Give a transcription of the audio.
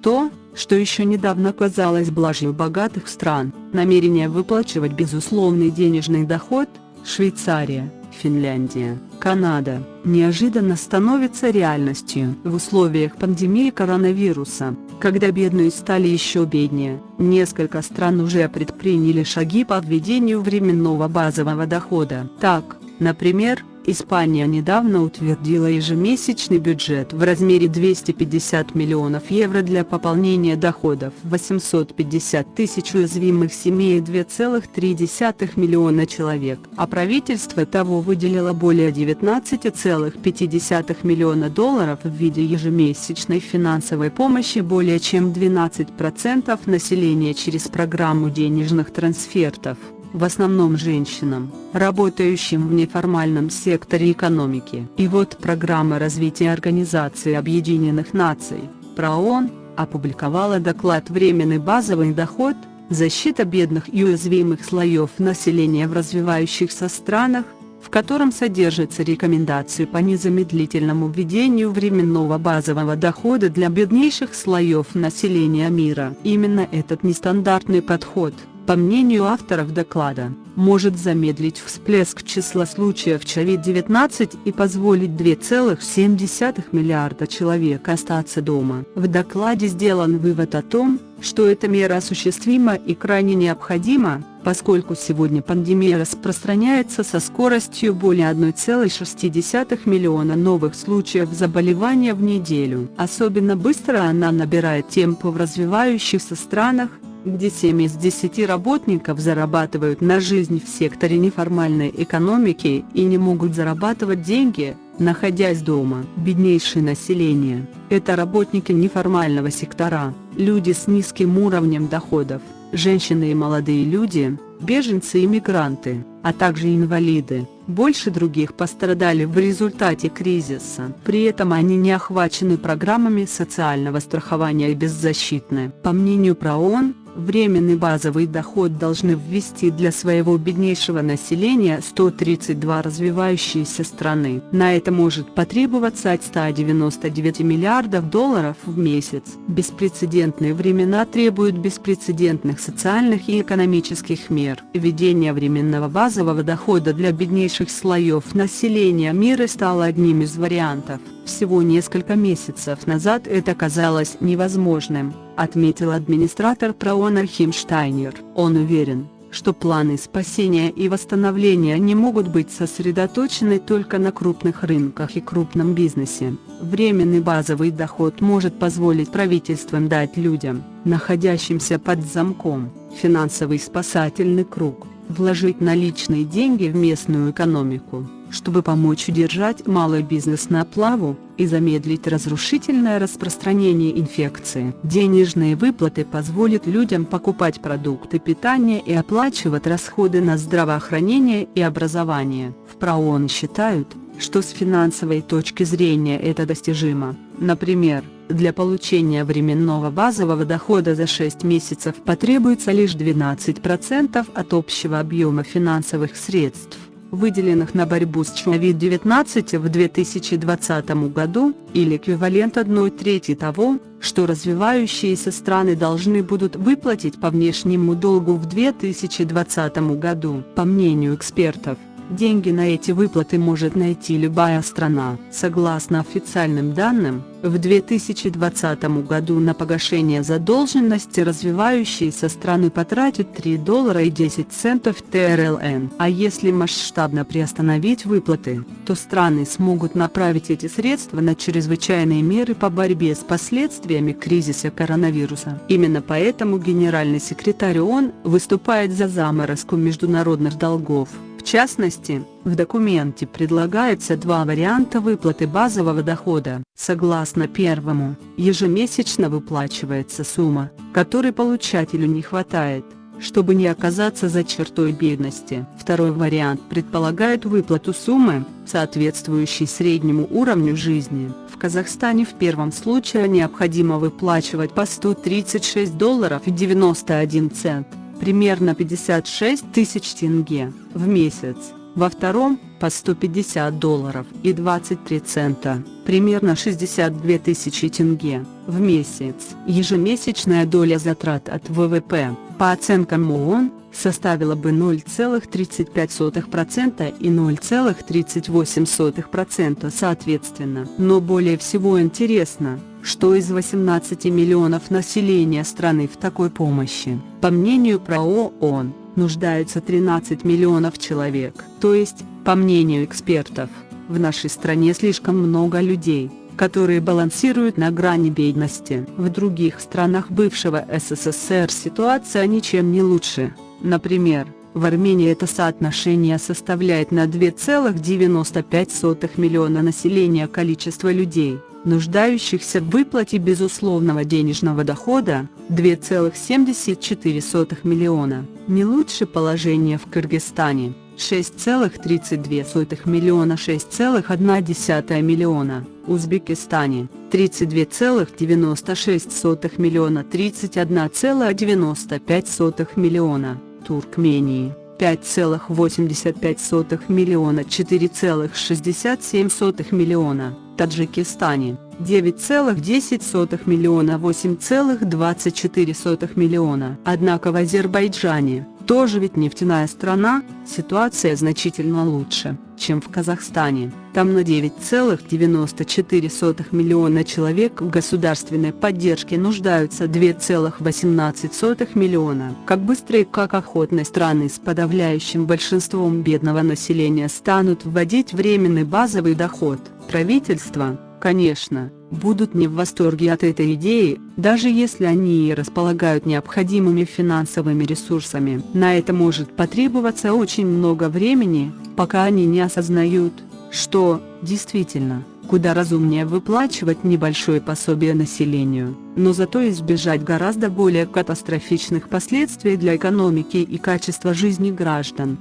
То, что еще недавно казалось блажью богатых стран, намерение выплачивать безусловный денежный доход, Швейцария, Финляндия, Канада, неожиданно становится реальностью в условиях пандемии коронавируса, когда бедные стали еще беднее. Несколько стран уже предприняли шаги по введению временного базового дохода. Так, например, Испания недавно утвердила ежемесячный бюджет в размере 250 миллионов евро для пополнения доходов 850 тысяч уязвимых семей и 2,3 миллиона человек, а правительство того выделило более 19,5 миллиона долларов в виде ежемесячной финансовой помощи более чем 12% населения через программу денежных трансфертов, в основном женщинам, работающим в неформальном секторе экономики. И вот программа развития Организации Объединенных Наций, ПРООН, опубликовала доклад «Временный базовый доход. Защита бедных и уязвимых слоев населения в развивающихся странах», в котором содержатся рекомендации по незамедлительному введению временного базового дохода для беднейших слоев населения мира. Именно этот нестандартный подход, по мнению авторов доклада, может замедлить всплеск числа случаев COVID-19 и позволить 2,7 миллиарда человек остаться дома. В докладе сделан вывод о том, что эта мера осуществима и крайне необходима, поскольку сегодня пандемия распространяется со скоростью более 1,6 миллиона новых случаев заболевания в неделю. Особенно быстро она набирает темпы в развивающихся странах, где 7 из 10 работников зарабатывают на жизнь в секторе неформальной экономики и не могут зарабатывать деньги, находясь дома. Беднейшее население – это работники неформального сектора, люди с низким уровнем доходов, женщины и молодые люди, беженцы и мигранты, а также инвалиды. Больше других пострадали в результате кризиса. При этом они не охвачены программами социального страхования и беззащитны. По мнению ПРООН, временный базовый доход должны ввести для своего беднейшего населения 132 развивающиеся страны. На это может потребоваться от 199 миллиардов долларов в месяц. Беспрецедентные времена требуют беспрецедентных социальных и экономических мер. Введение временного базового дохода для беднейших слоев населения мира стало одним из вариантов. Всего несколько месяцев назад это казалось невозможным, отметил администратор ПРООН Ахим Штайнер. Он уверен, что планы спасения и восстановления не могут быть сосредоточены только на крупных рынках и крупном бизнесе. Временный базовый доход может позволить правительствам дать людям, находящимся под замком, финансовый спасательный круг, вложить наличные деньги в местную экономику, чтобы помочь удержать малый бизнес на плаву и замедлить разрушительное распространение инфекции. Денежные выплаты позволят людям покупать продукты питания и оплачивать расходы на здравоохранение и образование. В ПРООН считают, что с финансовой точки зрения это достижимо. Например, для получения временного базового дохода за 6 месяцев потребуется лишь 12% от общего объема финансовых средств, выделенных на борьбу с COVID-19 в 2020 году, или эквивалент 1/3 того, что развивающиеся страны должны будут выплатить по внешнему долгу в 2020 году. По мнению экспертов, деньги на эти выплаты может найти любая страна. Согласно официальным данным, в 2020 году на погашение задолженности развивающиеся страны потратят $3.10 ТРЛН. А если масштабно приостановить выплаты, то страны смогут направить эти средства на чрезвычайные меры по борьбе с последствиями кризиса коронавируса. Именно поэтому генеральный секретарь ООН выступает за заморозку международных долгов. В частности, в документе предлагается два варианта выплаты базового дохода. Согласно первому, ежемесячно выплачивается сумма, которой получателю не хватает, чтобы не оказаться за чертой бедности. Второй вариант предполагает выплату суммы, соответствующей среднему уровню жизни. В Казахстане в первом случае необходимо выплачивать по $136.91, примерно 56 тысяч тенге, в месяц. Во втором – по $150 и 23 цента, примерно 62 тысячи тенге, в месяц. Ежемесячная доля затрат от ВВП, по оценкам ООН, составила бы 0,35% и 0,38% соответственно. Но более всего интересно, что из 18 миллионов населения страны в такой помощи, по мнению ПРО ООН, нуждаются 13 миллионов человек. То есть, по мнению экспертов, в нашей стране слишком много людей, которые балансируют на грани бедности. В других странах бывшего СССР ситуация ничем не лучше. Например, в Армении это соотношение составляет на 2,95 миллиона населения количество людей, нуждающихся в выплате безусловного денежного дохода, 2,74 миллиона. Не лучше положение в Кыргызстане, 6,32 миллиона, 6,1 миллиона, Узбекистане, 32,96 миллиона, 31,95 миллиона, Туркмении, 5,85 миллиона, 4,67 миллиона, Таджикистане, 9,10 миллиона, 8,24 миллиона. Однако в Азербайджане, тоже ведь нефтяная страна, ситуация значительно лучше, чем в Казахстане. Там на 9,94 миллиона человек в государственной поддержке нуждаются 2,18 миллиона. Как быстро и как охотно страны с подавляющим большинством бедного населения станут вводить временный базовый доход. Правительство, конечно, будут не в восторге от этой идеи, даже если они и располагают необходимыми финансовыми ресурсами. На это может потребоваться очень много времени, пока они не осознают, что, действительно, куда разумнее выплачивать небольшое пособие населению, но зато избежать гораздо более катастрофичных последствий для экономики и качества жизни граждан.